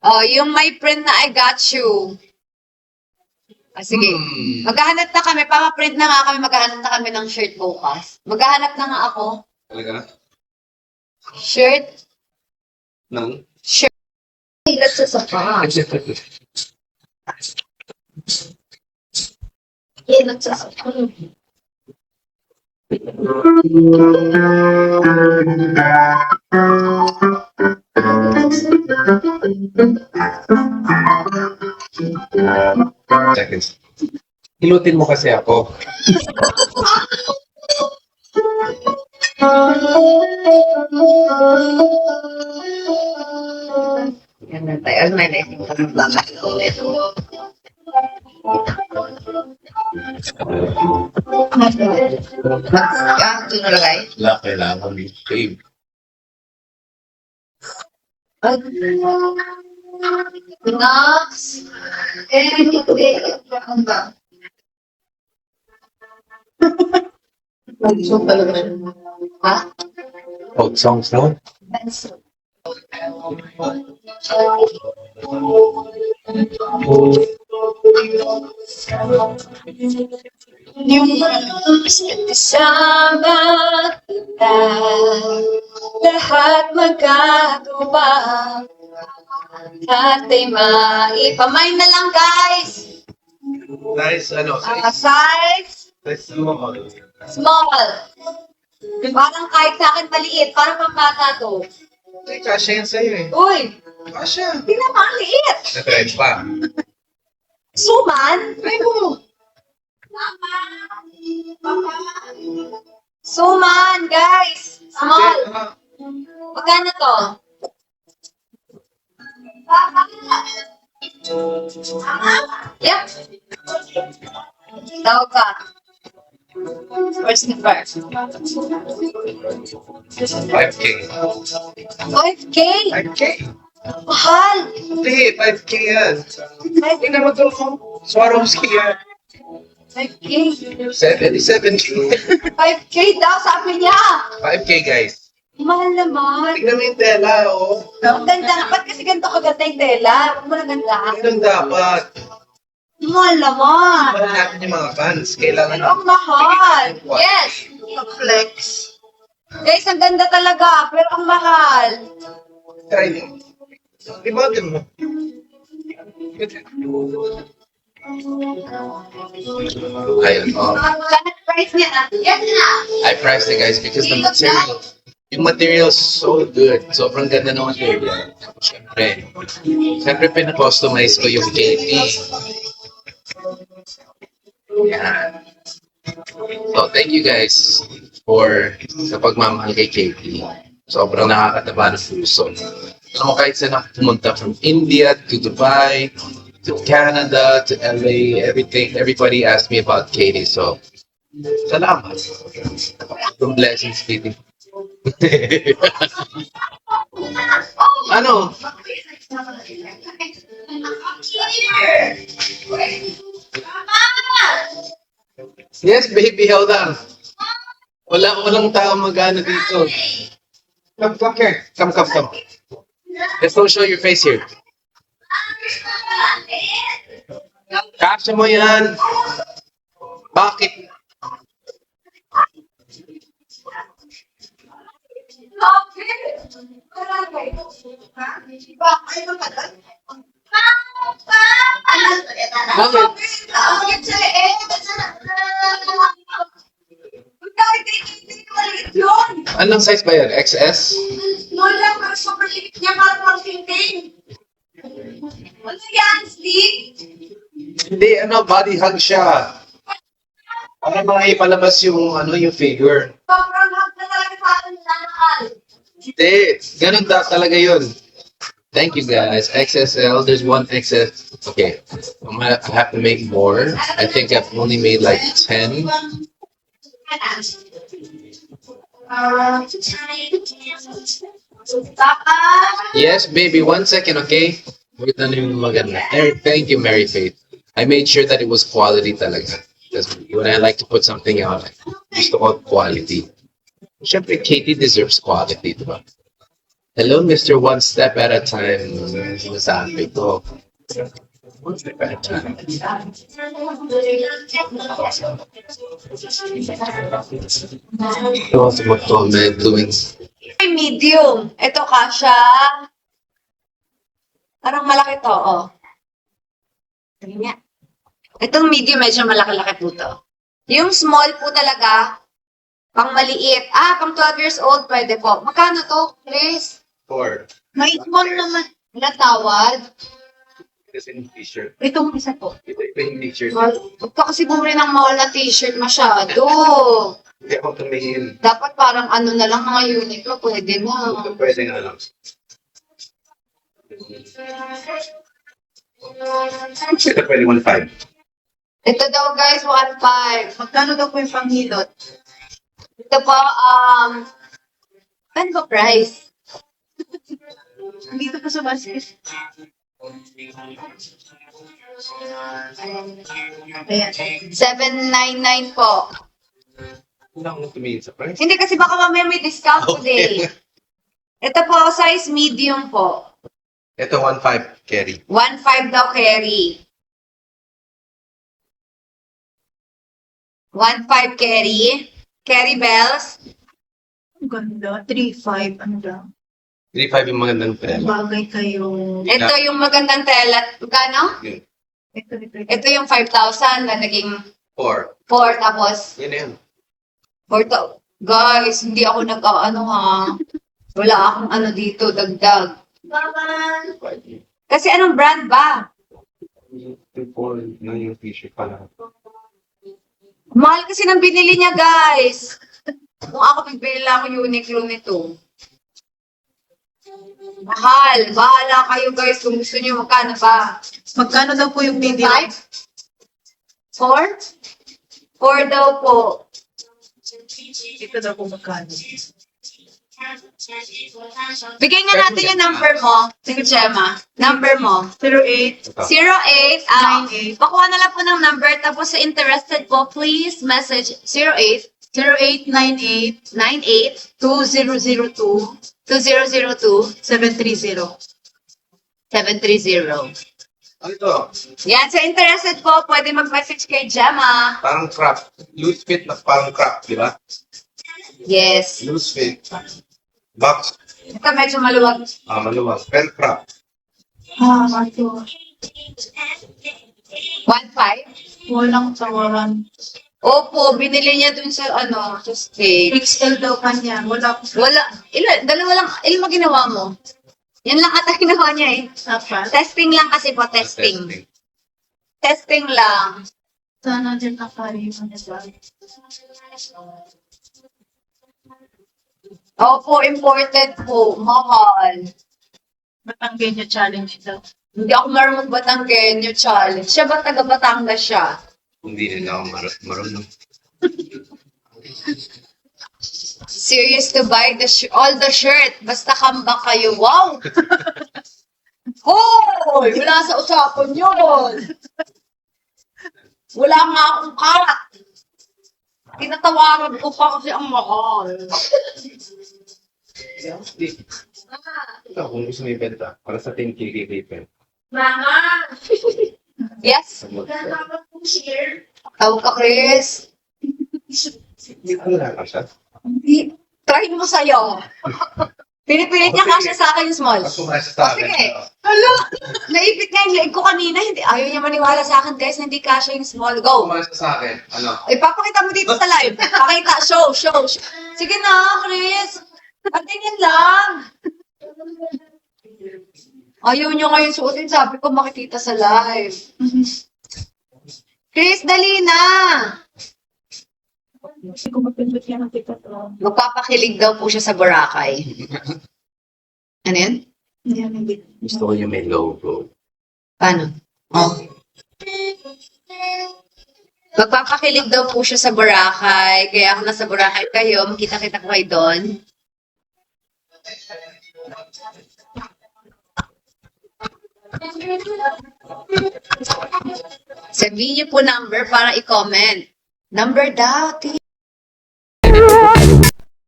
Oh, yung my friend na I got you. Ah, sige. Maghahanap na kami. Papaprint na nga kami. Maghahanap na kami ng shirt bukas. Maghahanap na nga ako. Talaga? Shirt? Nang? Shirt. Hilat sa sapa. Hilat sa sapa. Seconds. Hilutin mo kasi ako. Yan na tayo. Ano may naisip ko ng bakit ulit. Ito nalagay. Wala, kailangan ni Babe. Nox. Ano ba? Mag-zoom talaga. Ha? Old songs no? Yung kasama kita, lahat magkagawa, at ay maipamay na lang guys. Nice, ano? Size Nice mo. small. Parang kahit sa akin maliit, parang pambata to. Ay, kasya yan sa'yo eh. Uy, Kasya. hindi naman ang liit. Na-try pa. Suman? Try mo. Suman, guys. Small. Magkano to? Yep. Tawag ka. Where's the first? 5K. 5K? 5K? Mahal. Hindi, 5K yan. Hindi naman ito. Swarovski yan. 5K. 77K. 5K daw, sabi niya. 5K guys. Mahal naman. Tignan mo yung tela, oh. Ang ganda. Ba't kasi ganito kaganda yung tela? Huwag mo na ganda. Ganun dapat. Mahal naman. Mahal natin yung mga fans. Kailangan Pero ang mahal. What? Yes. flex. Guys, ang ganda talaga. Pero ang mahal. Try mo. Ibatin mo. Ayun, oh. Saan price niya na? Yes na. I priced it guys because the material, yung material is so good. Sobrang ganda ng material. Siyempre pina-customize ko yung KP. Yan. So, thank you guys for sa pagmamahal kay KP. Sobrang nakakataba ng puso. So, kahit saan ako pumunta from India to Dubai, to Canada, to LA, everything, everybody asked me about Katie. So, salamat. From blessings, Katie. Ano? Yes, baby, hold on. Walang tao mag-ano dito. Come here. Come. Let's don't show your face here. Kasya mo yan. Bakit? Bakit? Anong size ba yan? XS? Hindi, ano, body hug siya. Para mga ipalabas yung, yung figure. Hindi, ganun talaga yun. Thank you guys. XSL, there's one XS. Okay, I have to make more. I think I've only made like 10. Yes, baby, 1 second, okay? Wait na yung maganda. Thank you, Mary Faith. I made sure that it was quality talaga. Because when I like to put something out, gusto ko quality. Siyempre, Katie deserves quality, di ba? Hello, Mr. One Step at a Time. Sinasabi ko. One step at a time. Ito ako mag-comment doing Ay, medium. Ito kasha. Parang malaki to, oh. Tingnan nga. Itong medium, medyo malaki-laki po to. Yung small po talaga, pang maliit. Pang 12 years old, pwede po. Magkano to, Chris? 4. May small naman. Natawad. Kasi yung t-shirt. Itong isa po. Ito yung t-shirt. Huwag ka kasi bumili ng mahal na t-shirt masyado. Hindi ako tumingin. Dapat parang ano na lang mga Uniqlo, pwede na. Ito pwede nga lang. Ito pwede 1.5. Ito daw guys, 1.5. Magkano daw po yung panghilot? Ito po, ano ba price? Dito po sa basket. Ayan. 799 po. Hindi ako tumingin sa price. Hindi kasi baka mamaya may discount today. Ito po, size medium po. Ito 1.5 carry. 1.5 daw carry. 1.5 carry. Carry bells. Ang ganda. 3.5. Ano daw? 3.5 yung magandang pera. Bagay kayo. Ito yung magandang tela. Magkano? Yun. Ito. Ito yung 5,000 na naging 4. 4 tapos Yan na yan. 4,000. Guys, hindi ako nag-ano ha. Wala akong ano dito, dagdag. Kasi anong brand ba? 4 na yung t-shirt pala. Mahal kasi nang binili niya, guys. Kung ako bibili lang ako Uniqlo nito. Mahal. Bahala kayo, guys. Kung gusto niyo, magkano ba? Magkano daw po yung video? 5? 4? 4 daw po. Ito daw po magkano. Bigay nga natin yung number mo. Sige, Gemma. Number mo. 08. 08. 98. Pakuha na lang po ng number. Tapos sa interested po, please message 08 0898 98 2002 2002 730. 730. Ano ito? Yan, sa interested po, pwede mag-message kay Gemma. Parang crop. Loose fit na parang crop, di ba? Yes. Loose fit. Box. Ito medyo maluwag. Maluwag. Pero crop. Ito. 1.5. Walang tawaran. Opo, binili niya dun sa sa state. XL daw kanya. Wala po. Wala, dalawa lang, ilan mo ginawa mo? Yan lang ata ginawa niya eh. Dapat. Testing lang kasi po, testing. Testing lang. Sana din nakariwan niya daw. Opo, imported po. Mahal. Batanggenyo challenge daw. Hindi ako marunong Batanggenyo challenge. Siya ba taga Batangas siya? Hindi rin ako marunong. Serious to buy all the shirt. Basta kambak kayo. Wow! Hoy! Wala sa usapan yun! Wala nga akong karat. Tinatawaran ko pa kasi ang mahal. Ito, kung gusto mo ibenta, para sa 10K kay Mama! Yes? Tawag ka, Chris. Hindi ko wala ka siya. Try mo sa'yo. Pinipilit niya kasi sa akin yung small. Pag kumasya sa akin. Sige. Hala! Naipit nga yung leg ko kanina. Hindi, ayaw niya maniwala sa akin, guys, na hindi kasha yung small. Go! Kumasya sa akin. Ano? Ipapakita mo dito sa live. Pakita, show. Sige na, Chris. Patingin lang. Ayaw niya ngayon suotin. Sabi ko makikita sa live. Chris, dali na. Hindi ko mapindot yan ang tikat. Magpapakilig daw po siya sa Boracay. Ano yan? Hindi. Gusto ko yung may logo. Paano? Oh. Magpapakilig daw po siya sa Boracay. Kaya kung nasa Boracay kayo, makita-kita ko kayo doon. Sabihin niyo po number para i-comment. Number daw,